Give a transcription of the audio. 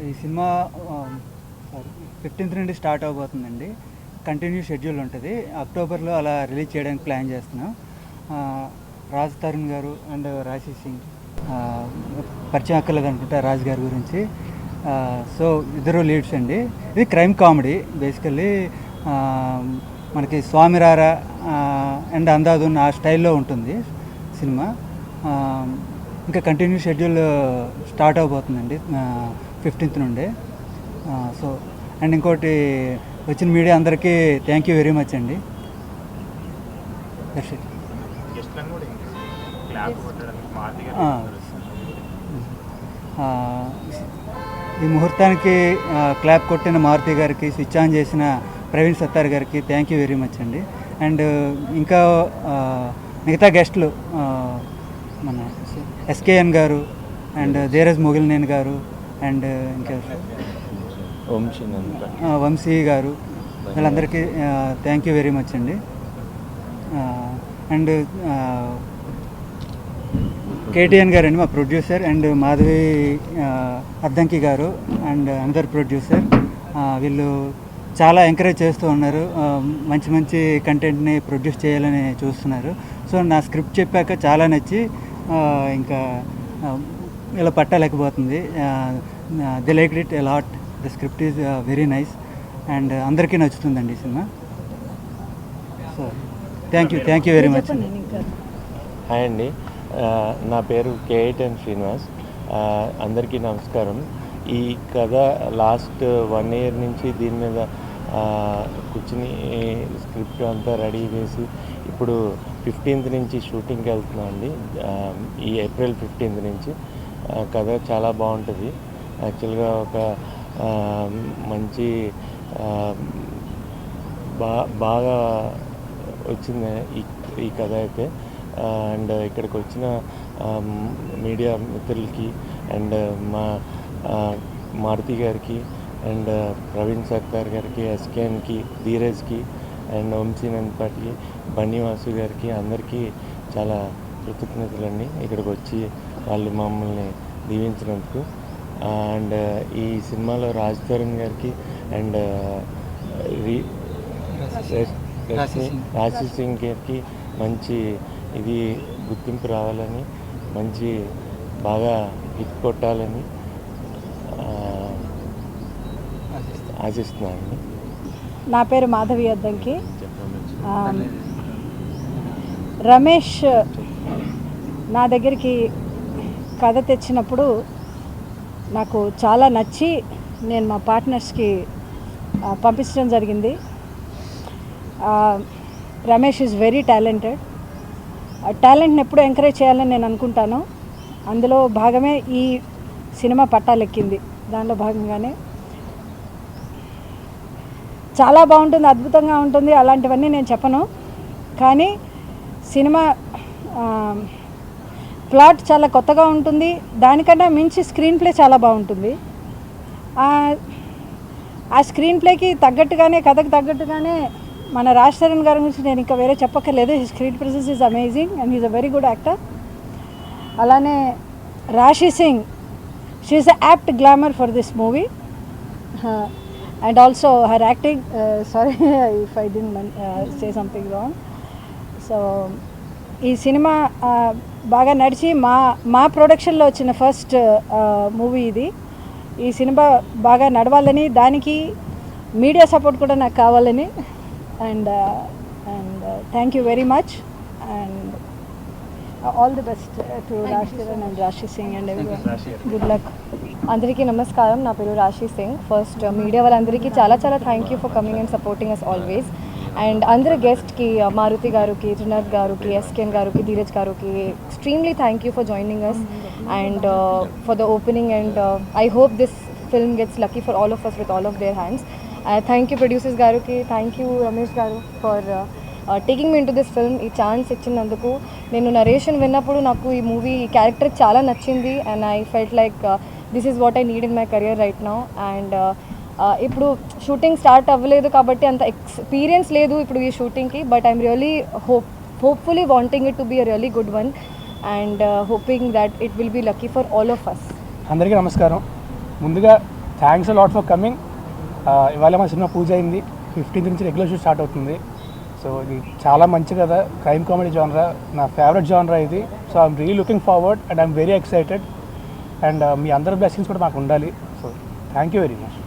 ఈ cinema 15th నుండి start అవబోతుందండి. Continue schedule ఉంటుంది. అక్టోబర్లో అలా రిలీజ్ చేయడానికి ప్లాన్ చేస్తున్నాం. రాజ్ తరుణ్ గారు అండ్ రాశి సింగ్ పరిచయం అక్కర్లేదు అనుకుంటా రాజ్ గారి గురించి. సో ఇద్దరు లీడ్స్ అండి. ఇది క్రైమ్ కామెడీ బేసికల్లీ. మనకి స్వామిరారా అండ్ అందాదున్ ఆ స్టైల్లో ఉంటుంది సినిమా. ఇంకా కంటిన్యూ షెడ్యూల్ స్టార్ట్ అవబోతుందండి 15th నుండే. సో అండ్ ఇంకోటి వచ్చిన మీడియా అందరికీ థ్యాంక్ యూ వెరీ మచ్ అండి. ఈ ముహూర్తానికి క్లాప్ కొట్టిన మారుతి గారికి, స్విచ్ ఆన్ చేసిన ప్రవీణ్ సత్తార్ గారికి థ్యాంక్ యూ వెరీ మచ్ అండి. అండ్ ఇంకా మిగతా గెస్టులు మన ఎస్కేఎన్ గారు అండ్ ధీరజ్ మొగిలినేని గారు అండ్ ఇంకా వంశీ గారు, వీళ్ళందరికీ థ్యాంక్ యూ వెరీ మచ్ అండి. అండ్ కేటీఎన్ గారు అండి మా ప్రొడ్యూసర్, అండ్ మాధవి అద్దంకి గారు అండ్ అనదర్ ప్రొడ్యూసర్. వీళ్ళు చాలా ఎంకరేజ్ చేస్తూ ఉన్నారు. మంచి మంచి కంటెంట్ని ప్రొడ్యూస్ చేయాలని చూస్తున్నారు. సో నా స్క్రిప్ట్ చెప్పాక చాలా నచ్చి ఇంకా ఇలా పట్టలేకపోతుంది. They like it a lot. The script is very nice and అందరికీ నచ్చుతుందండి ఈ సినిమా. So thank you very much. Hi అండి, నా పేరు కేఐటన్ శ్రీనివాస్. అందరికీ నమస్కారం. ఈ కథ లాస్ట్ 1 year నుంచి దీని మీద కూర్చుని స్క్రిప్ట్ అంతా రెడీ చేసి ఇప్పుడు 15th నుంచి షూటింగ్కి వెళ్తున్నాం అండి. ఈ ఏప్రిల్ 15th నుంచి. కథ చాలా బాగుంటుంది. యాక్చువల్గా ఒక మంచి బాగా వచ్చింది ఈ కథ అయితే. అండ్ ఇక్కడికి వచ్చిన మీడియా మిత్రులకి అండ్ మా మారుతి గారికి అండ్ ప్రవీణ్ సత్తార్ గారికి, ఎస్కేఎన్కి, ధీరజ్కి అండ్ వంశీనందపాటికి, బన్నీవాసు గారికి అందరికీ చాలా కృతజ్ఞతలండి ఇక్కడికి వచ్చి వాళ్ళు మమ్మల్ని దీవించినందుకు. అండ్ ఈ సినిమాలో రాజ్ తరుణ్ గారికి అండ్ రాశి సింగ్ గారికి మంచి ఇది గుర్తింపు రావాలని, మంచి బాగా హిట్ కొట్టాలని ఆశిస్తున్నాను. నా పేరు మాధవి అద్దంకి. రమేష్ నా దగ్గరికి కథ తెచ్చినప్పుడు నాకు చాలా నచ్చి నేను మా పార్ట్నర్స్కి పంపించడం జరిగింది. Ramesh is very talented. టాలెంట్ని ఎప్పుడు ఎంకరేజ్ చేయాలని నేను అనుకుంటాను. అందులో భాగమే ఈ సినిమా పట్టాలెక్కింది. దానిలో భాగంగానే చాలా బాగుంటుంది, అద్భుతంగా ఉంటుంది. అలాంటివన్నీ నేను చెప్పను. కానీ సినిమా ప్లాట్ చాలా కొత్తగా ఉంటుంది. దానికన్నా మించి స్క్రీన్ ప్లే చాలా బాగుంటుంది. ఆ స్క్రీన్ ప్లేకి తగ్గట్టుగానే, కథకు తగ్గట్టుగానే మన రాజ్ తరుణ్ గారి గురించి నేను ఇంకా వేరే చెప్పక్కర్లేదు. His screen presence is amazing and he's a very good actor. అలానే రాశి Singh, she is a apt glamour for this movie. And also her acting, sorry if I didn't say something wrong. So ఈ cinema బాగా నడిచి మా ప్రొడక్షన్లో వచ్చిన first movie ఇది. ఈ సినిమా బాగా నడవాలని, దానికి మీడియా సపోర్ట్ కూడా నాకు కావాలని. And thank you very much and all the best to Raj Tarun and Rashi Singh and everyone. Good luck. అందరికీ నమస్కారం. నా పేరు రాశి సింగ్. ఫస్ట్ మీడియా వాళ్ళందరికీ చాలా thank you for coming and supporting us always. And అందరు గెస్ట్కి, మారుతి గారికి, త్రినాథ్ గారికి, ఎస్కేఎన్ గారికి, ధీరజ్ గారికి extremely thank you for joining us and for the opening. And I hope this film gets lucky for all of us with all of their hands. Thank you producers గారికి, thank you Ramesh garu for taking me into this film. ఈ chance ఇచ్చినందుకు. నేను narration విన్నప్పుడు నాకు ఈ movie character చాలా నచ్చింది and I felt like this is what I need in my career right now. And ఇప్పుడు షూటింగ్ స్టార్ట్ అవ్వలేదు కాబట్టి అంత ఎక్స్పీరియన్స్ లేదు ఇప్పుడు ఈ షూటింగ్కి. But I'm really hopefully wanting it to be a really good one and hoping that it will be lucky for all of us. అందరికీ నమస్కారం. ముందుగా థ్యాంక్స్ లాట్ ఫర్ కమింగ్. ఇవాళ మా సినిమా పూజ అయింది, 15th నుంచి రెగ్యులర్ షూట్ స్టార్ట్ అవుతుంది. So ఇది చాలా మంచి కదా, క్రైమ్ కామెడీ జానరా, నా ఫేవరెట్ జానరా ఇది. So I'm really looking forward and I'm very excited. And మీ అందరి బ్లెస్సింగ్స్ కూడా మాకు ఉండాలి. సో థ్యాంక్ యూ వెరీ మచ్.